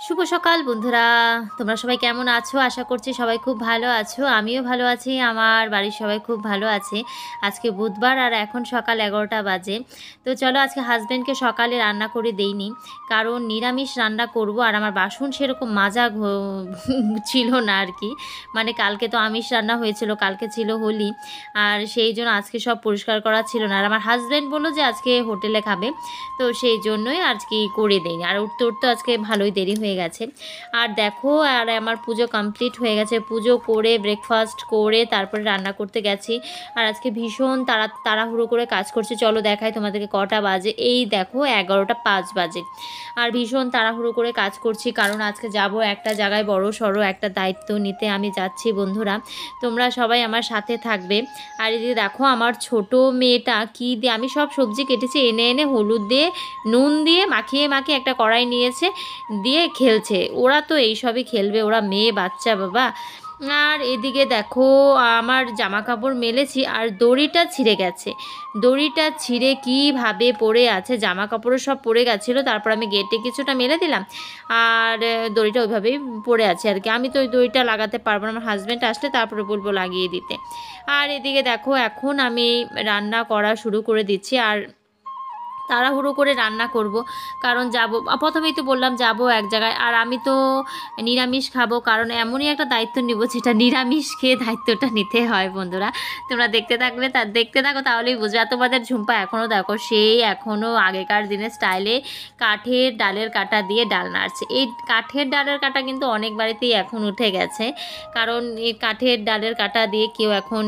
শুভ সকাল বন্ধুরা, তোমরা সবাই কেমন আছো? আশা করছি সবাই খুব ভালো আছো। আমিও ভালো আছি, আমার বাড়ির সবাই খুব ভালো আছে। আজকে বুধবার আর এখন সকাল 11টা বাজে। তো চলো আজকে হাজব্যান্ডকে সকালে রান্না করে দেইনি, কারণ নিরামিষ রান্না করব। আর আমার বাসন সেরকম মাজা ছিল না আর কি, মানে কালকে তো আমিষ রান্না হয়েছিল, কালকে ছিল হোলি, আর সেই জন্য আজকে সব পরিষ্কার করা ছিল না। আর আমার হাজব্যান্ড বললো যে আজকে হোটেলে খাবে, তো সেই জন্যই আজকে করে দেইনি। আর উঠতে উঠতে আজকে ভালোই দেরি হয়ে গেছে। আর দেখো, আর আমার পুজো কমপ্লিট হয়ে গেছে। পুজো করে ব্রেকফাস্ট করে তারপরে রান্না করতে গেছি। আর আজকে ভীষণ তাড়াহুড়ো করে কাজ করছি। চলো দেখাই তোমাদেরকে কটা বাজে। এই দেখো 11টা 5 বাজে। আর ভীষণ তাড়াহুড়ো করে কাজ করছি, কারণ আজকে যাব একটা জায়গায়, বড় সড়ো একটা দায়িত্ব নিতে আমি যাচ্ছি বন্ধুরা। তোমরা সবাই আমার সাথে থাকবে। আর এদিকে দেখো আমার ছোট মেয়েটা কি দিয়ে, আমি সব সবজি কেটেছি এনে এনে হলুদ দিয়ে নুন দিয়ে মাখিয়ে মাখিয়ে একটা কড়াই নিয়েছে, দিয়ে খেলছে। ওরা তো এইসবই খেলবে, ওরা মেয়ে বাচ্চা বাবা। আর এদিকে দেখো আমার জামা কাপড় মেলেছি আর দড়িটা ছিঁড়ে গেছে। দড়িটা ছিঁড়ে কীভাবে পড়ে আছে, জামা কাপড়ও সব পড়ে গেছিলো। তারপর আমি গেটে কিছুটা মেলে দিলাম, আর দড়িটা ওইভাবেই পড়ে আছে আর কি। আমি তো ওই দড়িটা লাগাতে পারবো না, আমার হাজব্যান্ড আসলে তারপরে বলবো লাগিয়ে দিতে। আর এদিকে দেখো এখন আমি রান্না করা শুরু করে দিচ্ছি। আর তাড়াহুড়ো করে রান্না করব, কারণ যাব, প্রথমেই তো বললাম যাব এক জায়গায়। আর আমি তো নিরামিষ খাবো, কারণ এমনই একটা দায়িত্ব নিব যেটা নিরামিষ খেয়ে দায়িত্বটা নিতে হয় বন্ধুরা। তোমরা দেখতে থাকো, তাহলেই বুঝবে। আর তোমাদের ঝুম্পা এখনও দেখো, সেই এখনও আগেকার দিনের স্টাইলে কাঠের ডালের কাঁটা দিয়ে ডাল নাড়ছে। এই কাঠের ডালের কাঁটা কিন্তু অনেক বাড়িতেই এখন উঠে গেছে, কারণ এই কাঠের ডালের কাঁটা দিয়ে কেউ এখন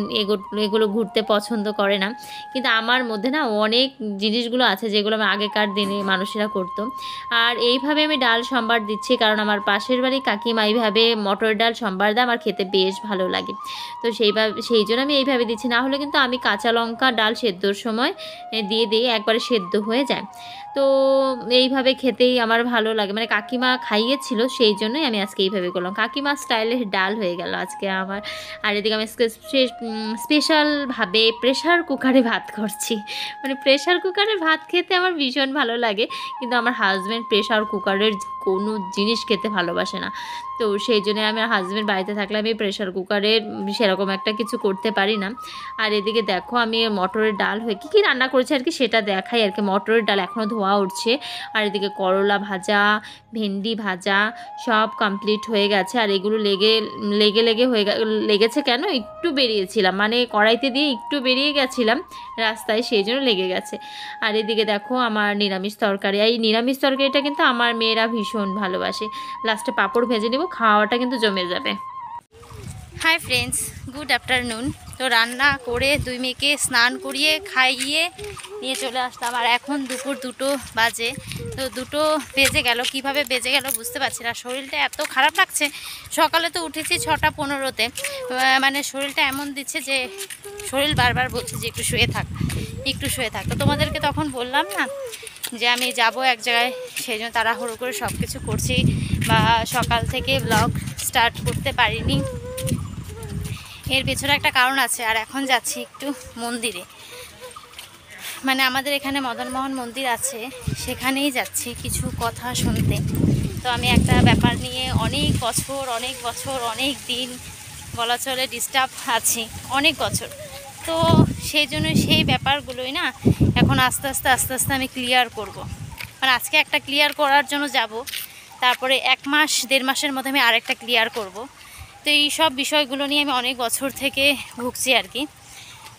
এগুলো ঘুরতে পছন্দ করে না। কিন্তু আমার মধ্যে না অনেক জিনিসগুলো আছে যেগুলো আমি আগেকার দিনে মানুষেরা করতো। আর এইভাবে আমি ডাল সম্বার দিচ্ছি, কারণ আমার পাশের বাড়ি কাকিমা এইভাবে মটর ডাল সম্বার দেয়, আমার খেতে বেশ ভালো লাগে। তো সেই জন্য আমি এইভাবে দিচ্ছি। না হলে কিন্তু আমি কাঁচা লঙ্কা ডাল সেদ্ধর সময় দিয়ে দিই, একবারে সেদ্ধ হয়ে যায়। তো এইভাবে খেতেই আমার ভালো লাগে, মানে কাকিমা খাইয়েছিল, সেই জন্যই আমি আজকে এইভাবে করলাম। কাকিমা স্টাইলের ডাল হয়ে গেল আজকে আমার। আর এদিকে আমি স্পেশালভাবে প্রেশার কুকারে ভাত করছি। মানে প্রেশার কুকারে ভাত খেতে আমার ভীষণ ভালো লাগে, কিন্তু আমার হাজব্যান্ড প্রেশার কুকারের কোনো জিনিস খেতে ভালোবাসে না। তো সেই জন্য আমার হাজব্যান্ড বাড়িতে থাকলে আমি প্রেশার কুকারে সেরকম একটা কিছু করতে পারি না। আর এদিকে দেখো আমি মটরের ডাল হয়ে কী রান্না করেছি আর কি সেটা দেখাই আর কি। মটরের ডাল এখনও ধোয়া উঠছে। আর এদিকে করলা ভাজা, ভেন্ডি ভাজা সব কমপ্লিট হয়ে গেছে। আর এগুলো লেগেছে কেন, একটু বেরিয়েছিলাম, মানে কড়াইতে দিয়ে একটু বেরিয়ে গেছিলাম রাস্তায়, সেই জন্য লেগে গেছে। আর এদিকে দেখো আমার নিরামিষ তরকারি। এই নিরামিষ তরকারিটা কিন্তু আমার মেয়েরা ভীষণ ভালোবাসে। লাস্টে পাঁপড় ভেজে নেব, খাওয়াটা কিন্তু জমে যাবে। Hi friends, good afternoon. তো রান্না করে দুই মেয়েকে স্নান করিয়ে খাইয়ে নিয়ে চলে আসলাম। আর এখন দুপুর 2টো বাজে। তো 2টো বেজে গেল, কিভাবে বেজে গেল বুঝতে পারছি না। শরীরটা এত খারাপ লাগছে। সকালে তো উঠেছি 6টা 15-তে, মানে শরীরটা এমন দিচ্ছে যে শরীর বারবার বলছে যে একটু শুয়ে থাক, একটু শুয়ে থাক। তো তোমাদেরকে তখন বললাম না যে আমি যাব এক জায়গায়, সেই জন্য তাড়াহুড়ো করে সব কিছু করছি, বা সকাল থেকে ব্লগ স্টার্ট করতে পারিনি। এর পেছনে একটা কারণ আছে। আর এখন যাচ্ছি একটু মন্দিরে, মানে আমাদের এখানে মদনমোহন মন্দির আছে, সেখানেই যাচ্ছি কিছু কথা শুনতে। তো আমি একটা ব্যাপার নিয়ে অনেক বছর অনেক দিন বলা চলে ডিস্টার্ব আছি, অনেক বছর। তো সেই জন্য সেই ব্যাপারগুলোই না এখন আস্তে আস্তে আমি ক্লিয়ার করব। মানে আজকে একটা ক্লিয়ার করার জন্য যাব, তারপরে 1 মাস 1.5 মাসের মধ্যে আমি আরেকটা ক্লিয়ার করব। তো এই সব বিষয়গুলো নিয়ে আমি অনেক বছর থেকে ভুগছি আর কি।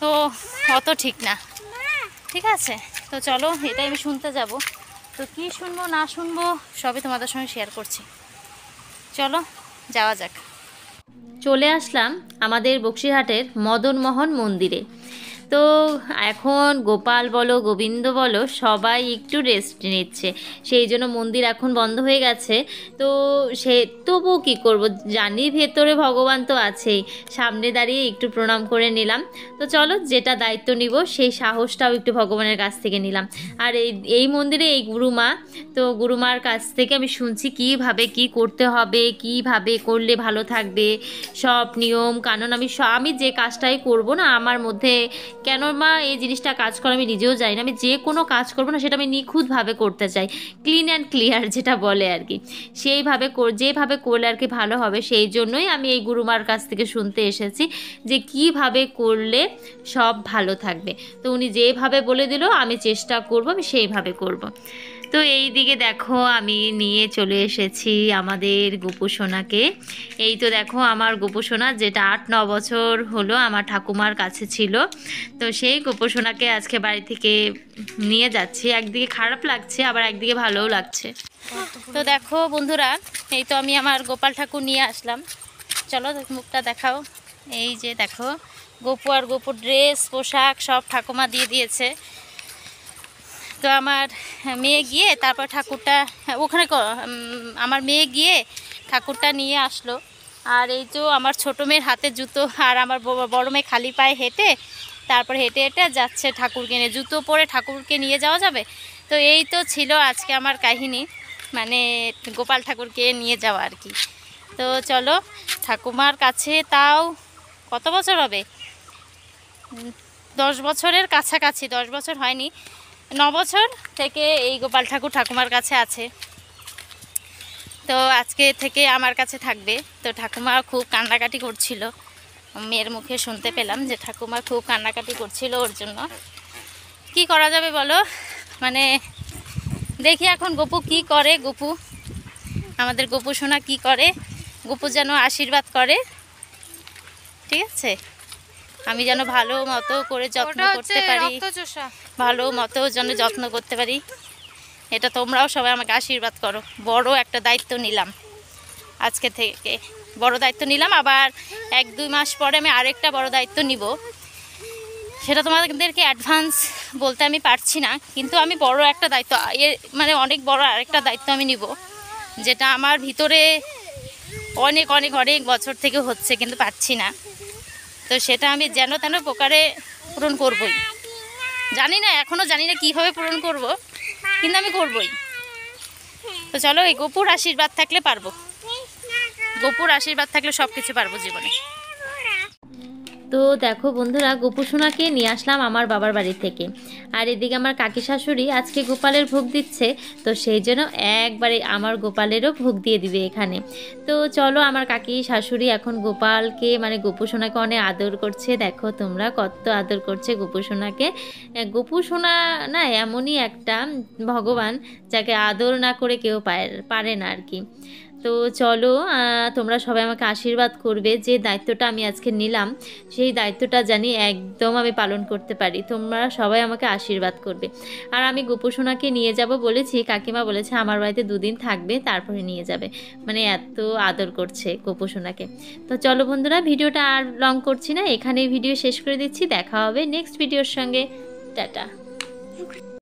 তো অত ঠিক না, ঠিক আছে। তো চলো এটাই আমি শুনতে যাব। তো কি শুনবো না শুনবো সবই তোমাদের সঙ্গে শেয়ার করছি। চলো যাওয়া যাক। চলে আসলাম আমাদের বক্সিরহাটের মদনমোহন মন্দিরে। তো এখন গোপাল বলো গোবিন্দ বলো সবাই একটু রেস্ট নিচ্ছে, সেই জন্য মন্দির এখন বন্ধ হয়ে গেছে। তো সে তবুও কী করবো, জানি ভেতরে ভগবান তো আছেই, সামনে দাঁড়িয়ে একটু প্রণাম করে নিলাম। তো চলো যেটা দায়িত্ব নিব সেই সাহসটাও একটু ভগবানের কাছ থেকে নিলাম। আর এই মন্দিরে এই গুরুমা, তো গুরুমার কাছ থেকে আমি শুনছি কীভাবে কি করতে হবে, কিভাবে করলে ভালো থাকবে, সব নিয়ম কানুন। আমি যে কাজটাই করব না, আমার মধ্যে কেন মা এই জিনিসটা কাজ করে আমি নিজেও জানি না। আমি যে কোনো কাজ করবো না সেটা আমি নিখুঁতভাবে করতে চাই, ক্লিন অ্যান্ড ক্লিয়ার যেটা বলে আর কি, সেইভাবে যেভাবে করলে আর কি ভালো হবে। সেই জন্যই আমি এই গুরুমার কাছ থেকে শুনতে এসেছি যে কিভাবে করলে সব ভালো থাকবে। তো উনি যেভাবে বলে দিল আমি চেষ্টা করব, আমি সেইভাবে করব। তো এই দিকে দেখো আমি নিয়ে চলে এসেছি আমাদের গোপু সোনাকে। এই তো দেখো আমার গোপু সোনা, যেটা 8-9 বছর হলো আমার ঠাকুমার কাছে ছিল। তো সেই গোপু সোনাকে আজকে বাড়ি থেকে নিয়ে যাচ্ছি। একদিকে খারাপ লাগছে, আবার একদিকে ভালোও লাগছে। তো দেখো বন্ধুরা, এই তো আমি আমার গোপাল ঠাকুর নিয়ে আসলাম। চলো মুখটা দেখাও। এই যে দেখো গোপু আর গোপুর ড্রেস পোশাক সব ঠাকুমা দিয়ে দিয়েছে। তো আমার মেয়ে গিয়ে তারপর ঠাকুরটা ওখানে আমার মেয়ে গিয়ে ঠাকুরটা নিয়ে আসলো। আর এই তো আমার ছোটো মেয়ের হাতে জুতো, আর আমার বড় মেয়ে খালি পায়ে হেঁটে তারপর হেঁটে হেঁটে যাচ্ছে ঠাকুরকে নিয়ে। জুতো পরে ঠাকুরকে নিয়ে যাওয়া যাবে? তো এই তো ছিল আজকে আমার কাহিনী, মানে গোপাল ঠাকুরকে নিয়ে যাওয়া আর কি। তো চলো ঠাকুমার কাছে, তাও কত বছর হবে, 10 বছরের কাছাকাছি, 10 বছর হয়নি, 9 বছর থেকে এই গোপাল ঠাকুর ঠাকুমার কাছে আছে। তো আজকে থেকে আমার কাছে থাকবে। তো ঠাকুমা খুব কান্নাকাটি করছিল, মেয়ের মুখে শুনতে পেলাম যে ঠাকুমা খুব কান্নাকাটি করছিল ওর জন্য। কি করা যাবে বলো, মানে দেখি এখন গোপু কি করে। গোপু আমাদের গোপু সোনা কি করে, গোপু যেন আশীর্বাদ করে, ঠিক আছে? আমি যেন ভালো মতো করে যত্ন করতে পারি, ভালো মতো যেন যত্ন করতে পারি, এটা তোমরাও সবাই আমাকে আশীর্বাদ করো। বড় একটা দায়িত্ব নিলাম, আজকে থেকে বড় দায়িত্ব নিলাম। আবার 1-2 মাস পরে আমি আরেকটা বড় দায়িত্ব নিব, সেটা তোমাদেরকে অ্যাডভান্স বলতে আমি পারছি না, কিন্তু আমি বড় একটা দায়িত্ব, মানে অনেক বড় আরেকটা দায়িত্ব আমি নিব, যেটা আমার ভিতরে অনেক অনেক অনেক বছর থেকে হচ্ছে কিন্তু পারছি না। তো সেটা আমি যেন তেন প্রকারে পূরণ করবই। জানি না, এখনও জানি না কীভাবে পূরণ করব, কিন্তু আমি করবই। তো চলো, এই গোপুর আশীর্বাদ থাকলে পারবো, গোপুর আশীর্বাদ থাকলে সব কিছু পারবো জীবনে। তো দেখো বন্ধুরা, গোপু সোনাকে নিয়ে আসলাম আমার বাবার বাড়ি থেকে। আর এদিকে আমার কাকি শাশুড়ি আজকে গোপালের ভোগ দিচ্ছে, তো সেই জন্য একবারে আমার গোপালেরও ভোগ দিয়ে দিবে এখানে। তো চলো, আমার কাকি শাশুড়ি এখন গোপালকে মানে গোপু সোনাকে অনেক আদর করছে। দেখো তোমরা কত আদর করছে গোপু সোনাকে। গোপু সোনা না এমনই একটা ভগবান, যাকে আদর না করে কেউ পারে না আর কি। তো চলো, তোমরা সবাই আমাকে আশীর্বাদ করবে যে দায়িত্বটা আমি আজকে নিলাম, সেই দায়িত্বটা জানি একদম আমি পালন করতে পারি। তোমরা সবাই আমাকে আশীর্বাদ করবে। আর আমি গোপু সোনাকে নিয়ে যাব বলেছি, কাকিমা বলেছে আমার বাড়িতে 2 দিন থাকবে, তারপরে নিয়ে যাবে, মানে এত আদর করছে গোপু সোনাকে। তো চলো বন্ধুরা, ভিডিওটা আর লং করছি না, এখানেই ভিডিও শেষ করে দিচ্ছি। দেখা হবে নেক্সট ভিডিওর সঙ্গে। টাটা।